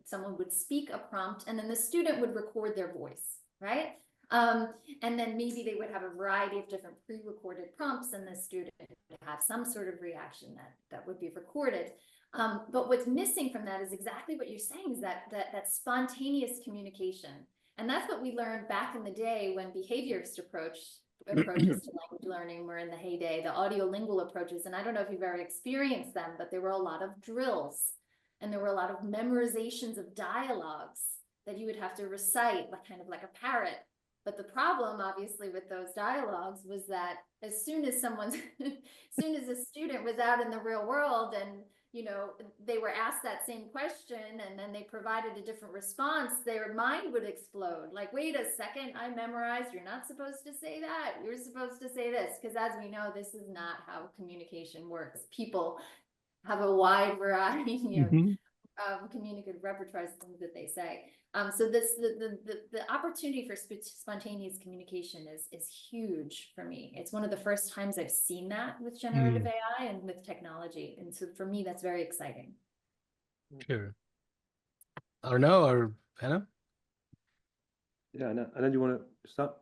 someone would speak a prompt, and then the student would record their voice, right? And then maybe they would have a variety of different pre-recorded prompts, and the student would have some sort of reaction that would be recorded. But what's missing from that is exactly what you're saying, is that spontaneous communication. And that's what we learned back in the day when behaviorist approaches to language learning were in the heyday, the audiolingual approaches. And I don't know if you've ever experienced them, but there were a lot of drills and there were a lot of memorizations of dialogues that you would have to recite, kind of like a parrot. But the problem, obviously, with those dialogues was that as soon as a student was out in the real world and, they were asked that same question and then they provided a different response, their mind would explode. Like, wait a second, I memorized, you're not supposed to say that. You're supposed to say this. Because as we know, this is not how communication works. People have a wide variety of communicative repertoires, things that they say. So the opportunity for spontaneous communication is huge for me. It's one of the first times I've seen that with generative AI and with technology. And so for me, that's very exciting. Sure. Arnaud or Hannah? Yeah, and then you want to start?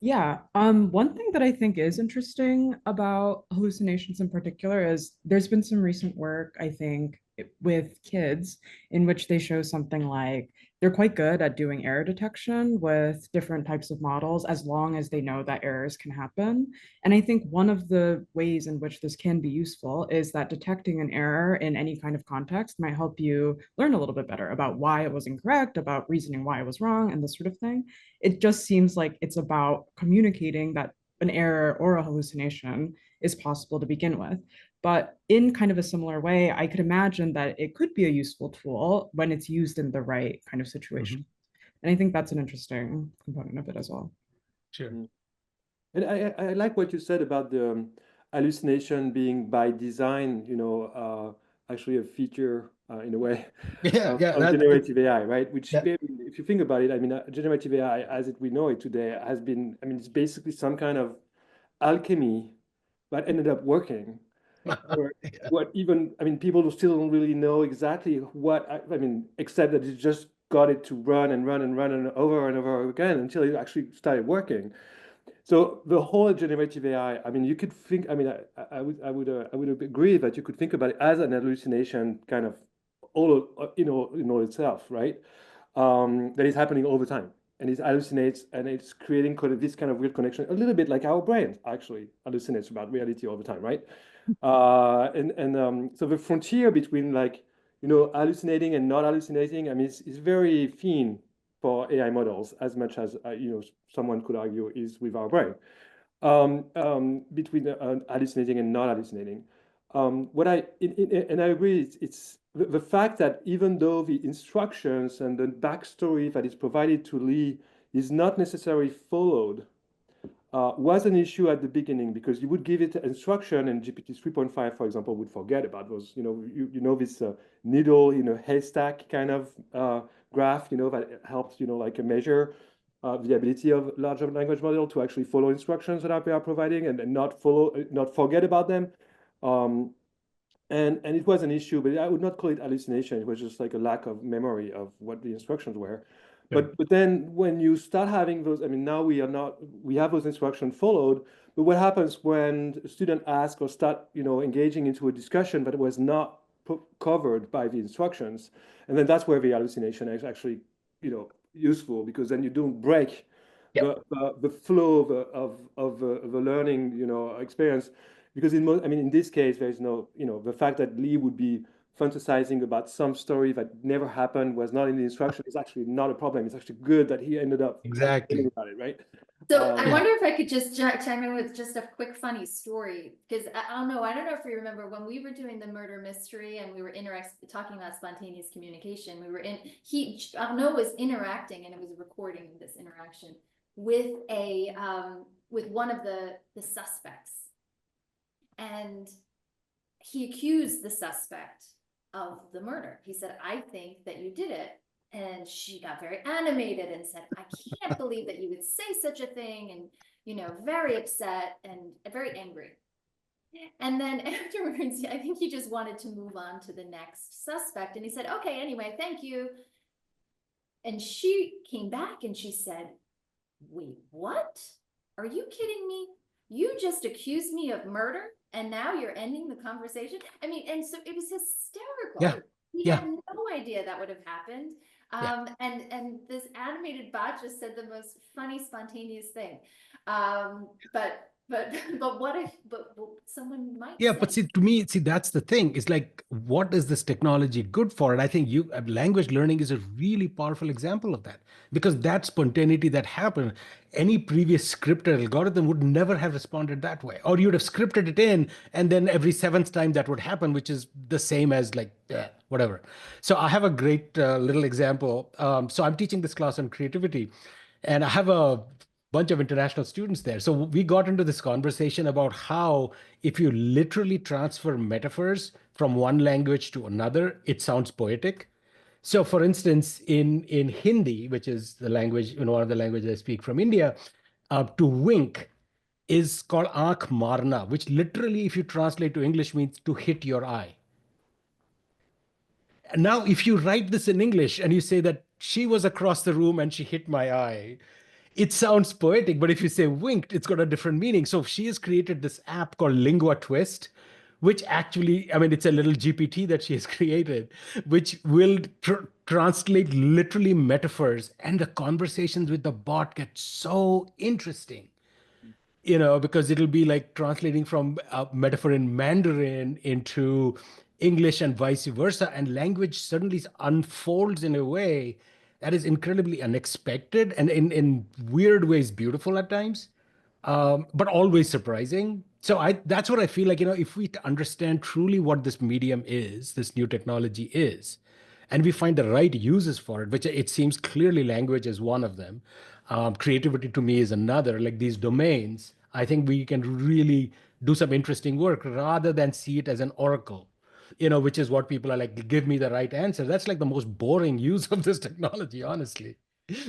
Yeah, one thing that I think is interesting about hallucinations in particular is there's been some recent work, I think, with kids in which they show something like they're quite good at doing error detection with different types of models as long as they know that errors can happen. And I think one of the ways in which this can be useful is that detecting an error in any kind of context might help you learn a little bit better about why it was incorrect, about reasoning why it was wrong, and this sort of thing. It just seems like it's about communicating that an error or a hallucination is possible to begin with. But in kind of a similar way, I could imagine that it could be a useful tool when it's used in the right kind of situation. And I think that's an interesting component of it as well. Sure. And I like what you said about the hallucination being by design, actually a feature in a way of generative AI, right? Which, if you think about it, I mean, generative AI, as we know it today, has been, I mean, it's basically some kind of alchemy that ended up working. People still don't really know exactly what, except that it just got it to run and run and run and over again until it actually started working. So the whole generative AI, I mean, you could think, I mean, I would agree that you could think about it as an hallucination kind of all, itself, right? That is happening all the time. And it hallucinates and it's creating this kind of weird connection, a little bit like our brain actually hallucinates about reality all the time, right? So the frontier between hallucinating and not hallucinating, I mean, is very thin for AI models, as much as someone could argue is with our brain, between hallucinating and not hallucinating. And I agree, it's the fact that even though the instructions and the backstory that is provided to Lee is not necessarily followed, was an issue at the beginning, because you would give it instruction and GPT 3.5, for example, would forget about those, this needle in a haystack kind of graph, that helps, measure the ability of large language model to actually follow instructions that they are providing and not forget about them. And it was an issue, but I would not call it hallucination. It was just like a lack of memory of what the instructions were. Yeah. But then when you start having those, I mean, now we have those instructions followed, but what happens when a student asks or start, engaging into a discussion that was not covered by the instructions, and then that's where the hallucination is actually, useful, because then you don't break the flow of the learning, experience. Because in this case, there's no, the fact that Lee would be fantasizing about some story that never happened, was not in the instruction, is actually not a problem. It's actually good that he ended up Exactly thinking about it, right? So I wonder if I could just chime in with just a quick funny story, because I don't know if you remember when we were doing the murder mystery and we were talking about spontaneous communication. Arnaud was interacting, and it was a recording of this interaction with with one of the suspects, and he accused the suspect of the murder. He said, "I think that you did it." And she got very animated and said, "I can't believe that you would say such a thing," and, very upset and very angry. And then afterwards, I think he just wanted to move on to the next suspect. And he said, "Okay, anyway, thank you." And she came back and she said, "Wait, what? Are you kidding me? You just accused me of murder and now you're ending the conversation?" I mean, and so it was hysterical. Yeah. He Yeah. had no idea that would have happened. And this animated bot just said the most funny, spontaneous thing. But what if someone might Yeah, say, but to me, that's the thing. It's like, what is this technology good for? And I think language learning is a really powerful example of that, because that spontaneity that happened, any previous scripted algorithm would never have responded that way. Or you'd have scripted it in, and then every seventh time that would happen, which is the same as like, whatever. So I have a great little example. So I'm teaching this class on creativity, and I have a bunch of international students there. So we got into this conversation about how, if you literally transfer metaphors from one language to another, it sounds poetic. So for instance, in Hindi, which is the language, one of the languages I speak from India, to wink is called aankh marna, which literally, if you translate to English, means to hit your eye. And now, if you write this in English and you say that she was across the room and she hit my eye, it sounds poetic, but if you say winked, it's got a different meaning. So she has created this app called Lingua Twist, which actually, I mean, it's a little GPT that she has created, which will translate literally metaphors, and the conversations with the bot get so interesting. Because it'll be like translating from a metaphor in Mandarin into English and vice versa. And language suddenly unfolds in a way that is incredibly unexpected and in weird ways beautiful at times, but always surprising. So that's what I feel like, if we understand truly what this medium is, this new technology is, and we find the right uses for it, which it seems clearly language is one of them. Creativity to me is another, like these domains. I think we can really do some interesting work rather than see it as an oracle, which is what people are like, give me the right answer. That's like the most boring use of this technology, honestly.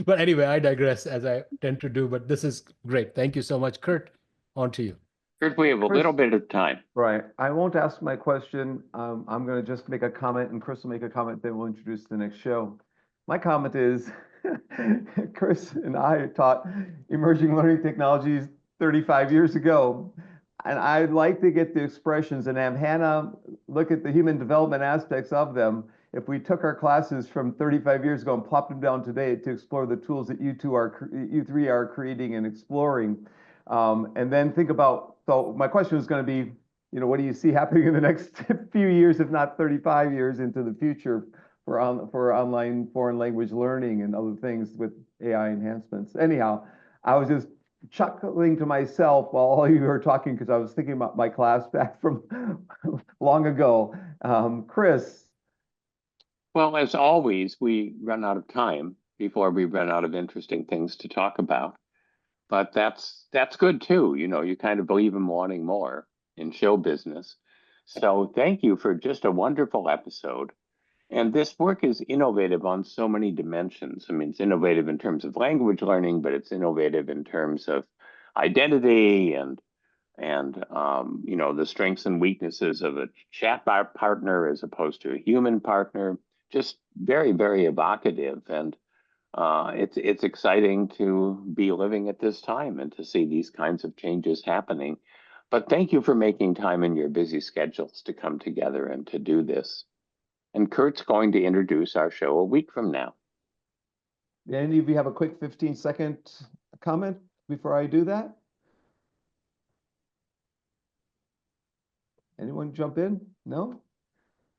But anyway, I digress, as I tend to do, but this is great. Thank you so much, Kurt. On to you. Kurt, we have a little bit of time. Right. I won't ask my question. I'm going to just make a comment, and Chris will make a comment, then we'll introduce the next show. My comment is, Chris and I taught emerging learning technologies 35 years ago, and I'd like to get the expressions and have Hannah look at the human development aspects of them. If we took our classes from 35 years ago and plopped them down today to explore the tools that you three are creating and exploring, and then think about, so my question is going to be, what do you see happening in the next few years, if not 35 years into the future for online foreign language learning and other things with AI enhancements? Anyhow, I was just chuckling to myself while all you were talking, because I was thinking about my class back from long ago. Chris. Well, as always, we run out of time before we run out of interesting things to talk about. But that's good too. You kind of believe in wanting more in show business. So thank you for just a wonderful episode. And this work is innovative on so many dimensions. I mean, it's innovative in terms of language learning, but it's innovative in terms of identity and and the strengths and weaknesses of a chatbot partner as opposed to a human partner. Just very, very evocative, and it's exciting to be living at this time and to see these kinds of changes happening. But thank you for making time in your busy schedules to come together and to do this. And Kurt's going to introduce our show a week from now. Any of you have a quick 15-second comment before I do that? Anyone jump in? No?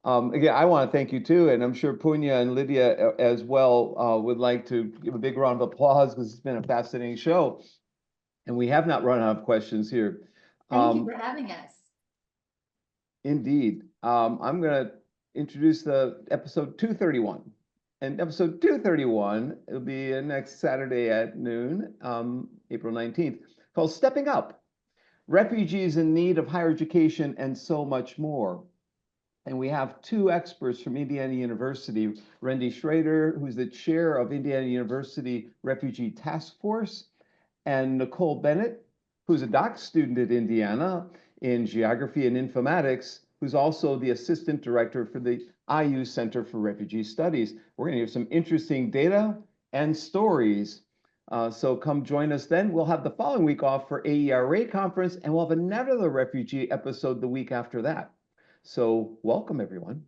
Again, I want to thank you too, and I'm sure Punya and Lydia as well would like to give a big round of applause because it's been a fascinating show. And we have not run out of questions here. Thank you for having us. Indeed. I'm going to introduce the episode 231. And episode 231 will be next Saturday at noon, April 19th, called Stepping Up, Refugees in Need of Higher Education and So Much More. And we have two experts from Indiana University, Randy Schrader, who's the chair of Indiana University Refugee Task Force, and Nicole Bennett, who's a doc student at Indiana in geography and informatics, who's also the assistant director for the IU Center for Refugee Studies. We're going to hear some interesting data and stories. So come join us then. We'll have the following week off for AERA conference, and we'll have another refugee episode the week after that. So welcome, everyone.